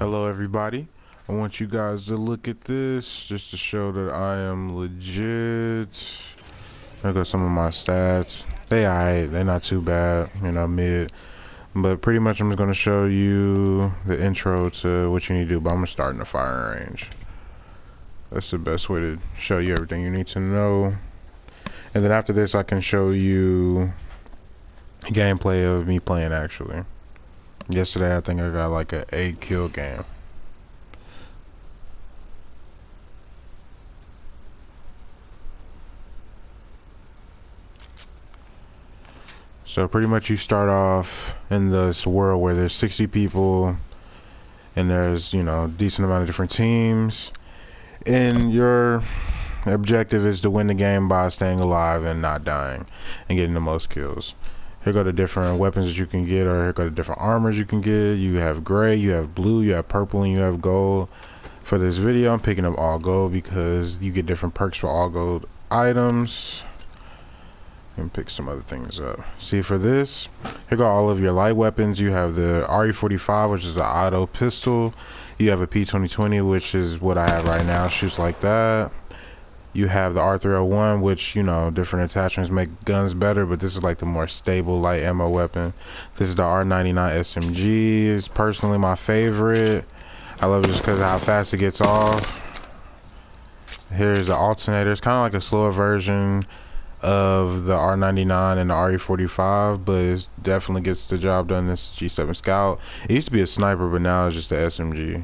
Hello everybody, I want you guys to look at this just to show that I am legit. There go some of my stats. They alright, they're not too bad, you know, mid. But pretty much I'm just gonna show you the intro to what you need to do, but I'm gonna start in the firing range. That's the best way to show you everything you need to know. And then after this I can show you gameplay of me playing actually. Yesterday I think I got like an 8 kill game. So pretty much you start off in this world where there's 60 people and there's, you know, decent amount of different teams, and your objective is to win the game by staying alive and not dying and getting the most kills. Here go the different weapons that you can get, or here go the different armors you can get. You have gray, you have blue, you have purple, and you have gold. For this video I'm picking up all gold because you get different perks for all gold items. And pick some other things up. See, for this, here go all of your light weapons. You have the RE45, which is an auto pistol. You have a P2020, which is what I have right now, shoots like that. You have the R301, which, you know, different attachments make guns better, but this is like the more stable light ammo weapon. This is the R99 SMG. It's personally my favorite. I love it just because of how fast it gets off. Here's the alternator. It's kind of like a slower version of the R99 and the RE45, but it definitely gets the job done. This G7 Scout. It used to be a sniper, but now it's just the SMG.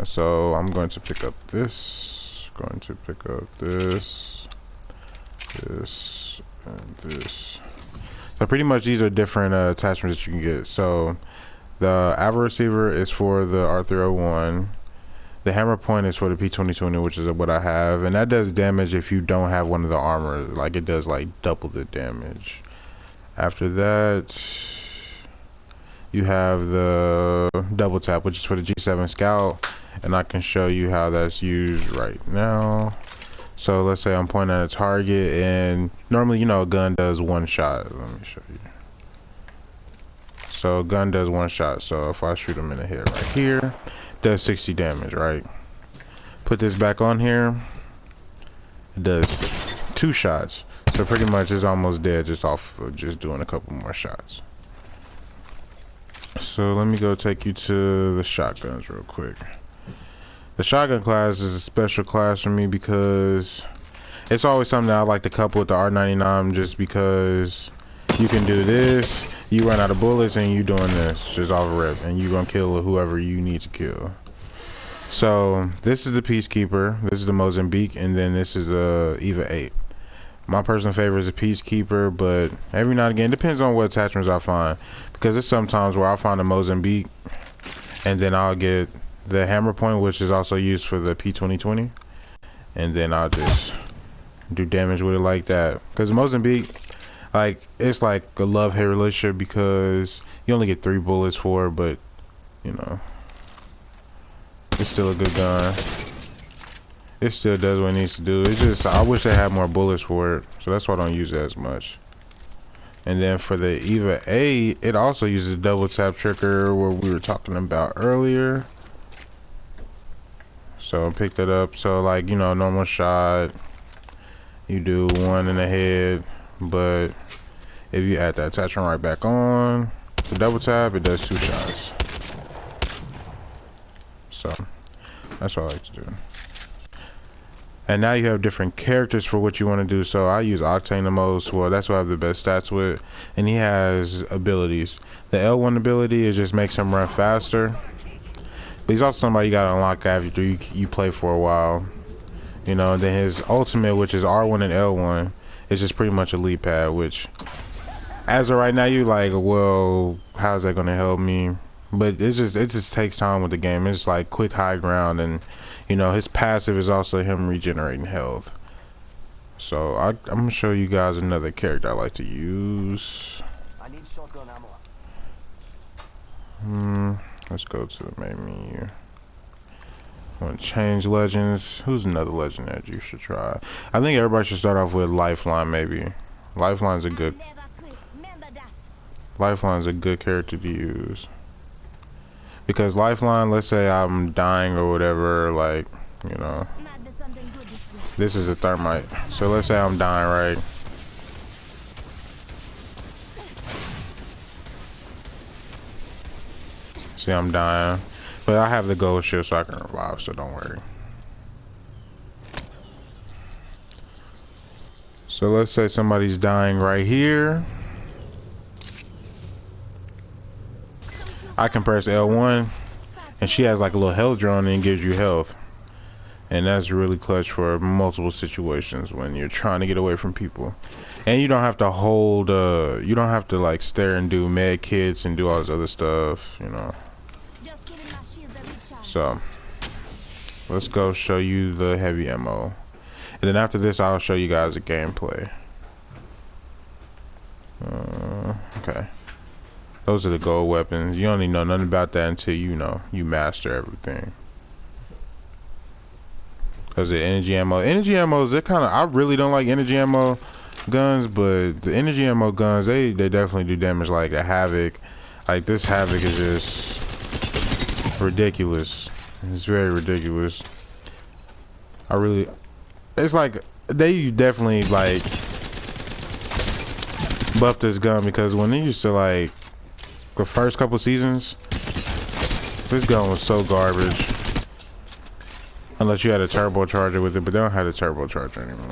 So I'm going to pick up this. Going to pick up this, and this. So pretty much these are different attachments that you can get. So the AVA receiver is for the R301. The hammer point is for the P2020, which is what I have, and that does damage if you don't have one of the armor. Like, it does like double the damage. After that, you have the double tap, which is for the G7 Scout, and I can show you how that's used right now. So let's say I'm pointing at a target, and normally, you know, a gun does one shot. Let me show you. So a gun does one shot. So if I shoot him in the head right here, does 60 damage, right? Put this back on here, it does 2 shots. So pretty much it's almost dead just off of just doing a couple more shots. So let me go take you to the shotguns real quick. The shotgun class is a special class for me because it's always something that I like to couple with the R99, just because you can do this, you run out of bullets, and you doing this just off rip, and you gonna kill whoever you need to kill. So this is the Peacekeeper, this is the Mozambique, and then this is the EVA 8. My personal favorite is a Peacekeeper, but every now and again, it depends on what attachments I find, because there's sometimes where I'll find a Mozambique and then I'll get the hammer point, which is also used for the P2020, and then I'll just do damage with it like that. Because Mozambique, like, it's like a love-hate relationship because you only get 3 bullets for it, but you know, it's still a good gun. It still does what it needs to do. It's just, I wish I had more bullets for it, so that's why I don't use it as much. And then for the EVA 8, it also uses a double tap trigger, where we were talking about earlier. So I picked it up. So, like, you know, normal shot, you do 1 in the head, but if you add that attachment right back on, the double tap, it does 2 shots. So that's what I like to do. And now you have different characters for what you want to do. So I use Octane the most. Well, that's what I have the best stats with. And he has abilities. The L1 ability is just makes him run faster. But he's also somebody you gotta unlock after you play for a while. You know, and then his ultimate, which is R1 and L1, is just pretty much a lead pad, which as of right now you like, well, how's that gonna help me? But it just takes time with the game. It's like quick high ground, and you know, his passive is also him regenerating health. So I'm gonna show you guys another character I like to use. I need shotgun ammo. Let's go to the main menu. I want to change legends. Who's another legend that you should try? I think everybody should start off with Lifeline, maybe. Lifeline's a good character to use. Because lifeline, let's say I'm dying or whatever, like, you know, this is a thermite. So let's say I'm dying, right? See, I'm dying. But I have the gold shield so I can revive, so don't worry. So let's say somebody's dying right here. I can press L1 and she has like a little health drone and gives you health. And that's really clutch for multiple situations when you're trying to get away from people. And you don't have to hold, you don't have to like stare and do med kits and do all this other stuff, you know. So, let's go show you the heavy ammo. And then after this, I'll show you guys the gameplay. Okay. Those are the gold weapons. You don't need to know nothing about that until you know, you master everything. Because the energy ammo. Energy ammos, they're kind of, I really don't like energy ammo guns, but the energy ammo guns, they definitely do damage like a Havoc. Like this Havoc is just ridiculous. It's very ridiculous. It's like, they definitely like buffed this gun because when they used to like, the first couple seasons, this gun was so garbage. Unless you had a turbocharger with it, but they don't have a turbocharger anymore.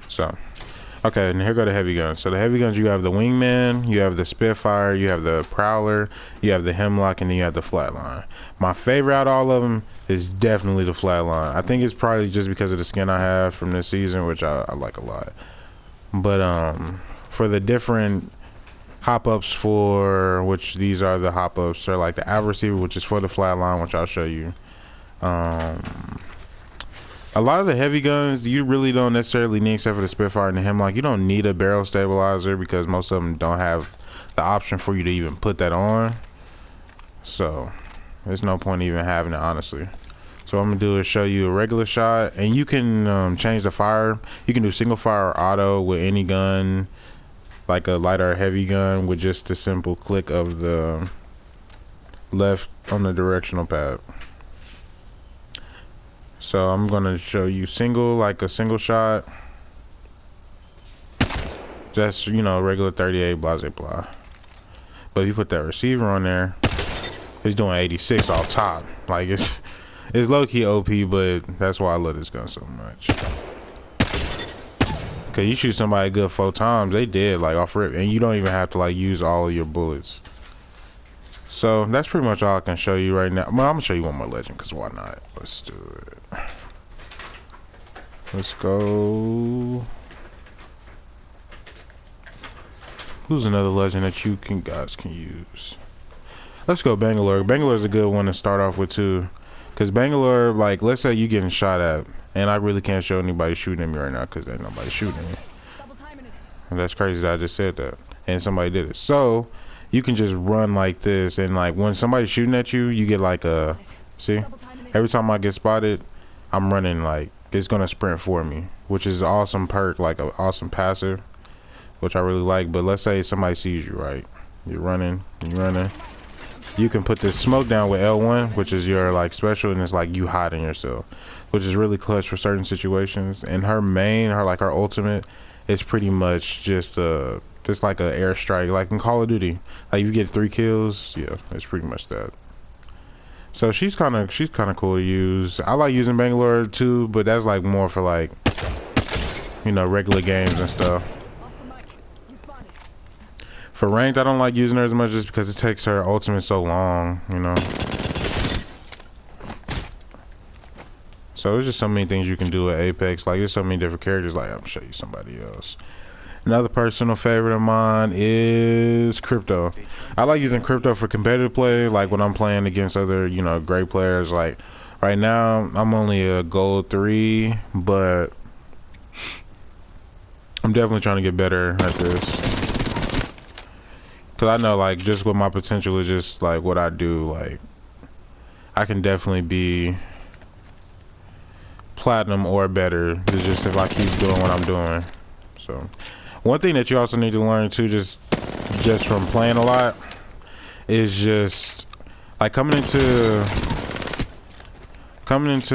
So, okay, and here go the heavy guns. So the heavy guns, you have the Wingman, you have the Spitfire, you have the Prowler, you have the Hemlock, and then you have the Flatline. My favorite out of all of them is definitely the Flatline. I think it's probably just because of the skin I have from this season, which I like a lot. But for the different hop-ups, for which these are the hop-ups, are like the Av Receiver, which is for the Flatline, which I'll show you. A lot of the heavy guns you really don't necessarily need, except for the Spitfire and the Hemlock. You don't need a barrel stabilizer because most of them don't have the option for you to even put that on, so there's no point even having it, honestly. So what I'm gonna do is show you a regular shot, and you can change the fire. You can do single fire or auto with any gun, like a light or heavy gun, with just a simple click of the left on the directional pad. So I'm gonna show you single, like a single shot, just, you know, regular 38, blah blah blah. But if you put that receiver on there, it's doing 86 off top. Like it's low-key OP, but that's why I love this gun so much. Cause you shoot somebody good 4 times, they dead like off rip, and you don't even have to like use all of your bullets. So that's pretty much all I can show you right now. Well, I'm gonna show you one more legend, cause why not? Let's do it. Let's go. Who's another legend that you guys can use? Let's go Bangalore. Bangalore's a good one to start off with too, cause Bangalore, like, let's say you getting shot at, and I really can't show anybody shooting at me right now, cause ain't nobody shooting me. And that's crazy that I just said that, and somebody did it. So you can just run like this, and like when somebody's shooting at you, you get like a, see, every time I get spotted, I'm running, like it's gonna sprint for me, which is an awesome perk, like an awesome passive, which I really like. But let's say somebody sees you, right? You're running, you can put this smoke down with L1, which is your like special, and it's like you hiding yourself, which is really clutch for certain situations. And her ultimate is pretty much just it's like an airstrike, like in Call of Duty. Like you get 3 kills, yeah, it's pretty much that. So she's kind of cool to use. I like using Bangalore too, but that's like more for like, you know, regular games and stuff. For ranked, I don't like using her as much just because it takes her ultimate so long, you know. So there's just so many things you can do at Apex. Like there's so many different characters. Like I'm gonna show you somebody else. Another personal favorite of mine is Crypto. I like using Crypto for competitive play, like when I'm playing against other, you know, great players. Like right now, I'm only a gold 3, but I'm definitely trying to get better at this. Cause I know, like, just what my potential is, just like what I do, like I can definitely be platinum or better. It's just if I keep doing what I'm doing. So one thing that you also need to learn too, just from playing a lot, is just like coming into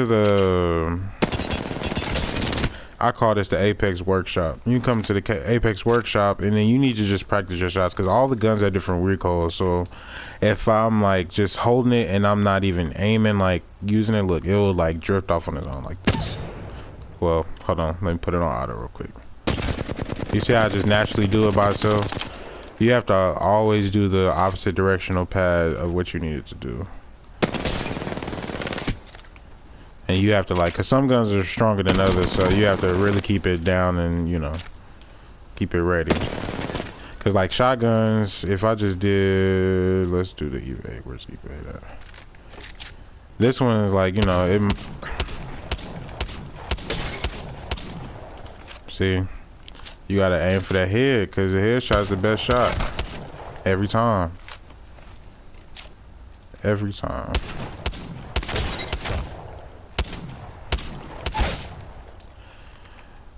the, I call this the Apex workshop. You come to the Apex workshop and then you need to just practice your shots, because all the guns have different recoils. So if I'm like just holding it and I'm not even aiming, like using it, look, it will like drift off on its own like this. Well, hold on, let me put it on auto real quick. You see how I just naturally do it by itself? You have to always do the opposite directional pad of what you need it to do. And you have to like, cause some guns are stronger than others, so you have to really keep it down and, you know, keep it ready. Cause like shotguns, if I just did, let's do the evade. Where's evade at? This one is like, you know, it. See, you gotta aim for that head, cause the headshot is the best shot every time. Every time.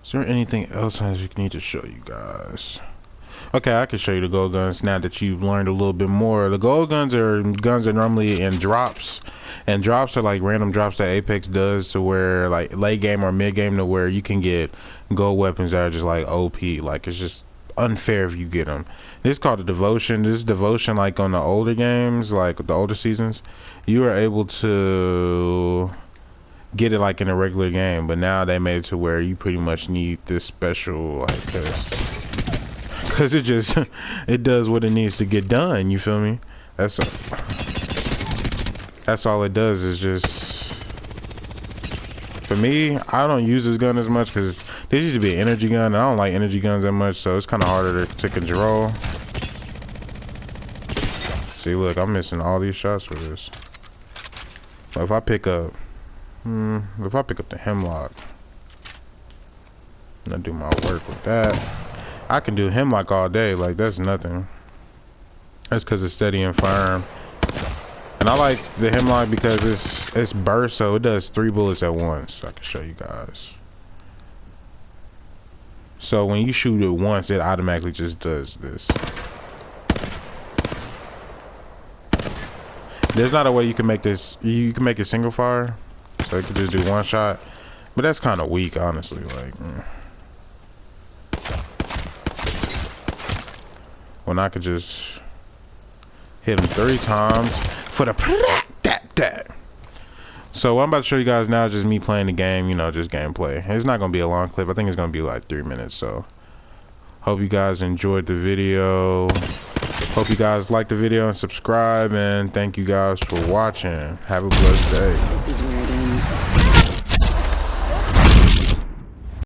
Is there anything else I need to show you guys? Okay, I can show you the gold guns now that you've learned a little bit more. The gold guns are guns that are normally in drops, and drops are like random drops that Apex does, to where like late game or mid game, to where you can get gold weapons that are just like OP. Like it's just unfair if you get them. This is called a devotion. This devotion, like on the older games, like the older seasons, you are able to get it like in a regular game, but now they made it to where you pretty much need this special, like this, because it just it does what it needs to get done. You feel me? That's all it does. Is just, for me, I don't use this gun as much because this used to be an energy gun and I don't like energy guns that much, so it's kind of harder to control. See, look, I'm missing all these shots with this. So if I pick up the hemlock and I do my work with that, I can do hemlock all day. Like that's nothing. That's because it's steady and firm. And I like the hemlock because it's burst, so it does 3 bullets at once. I can show you guys. So when you shoot it once, it automatically just does this. There's not a way you can make this. You can make it single fire, so it could just do one shot, but that's kind of weak, honestly. Like when I could just hit him 3 times for the that. So what I'm about to show you guys now is just me playing the game, you know, just gameplay. It's not gonna be a long clip. I think it's gonna be like 3 minutes. So hope you guys enjoyed the video. Hope you guys like the video and subscribe, and thank you guys for watching. Have a blessed day. This is where it ends.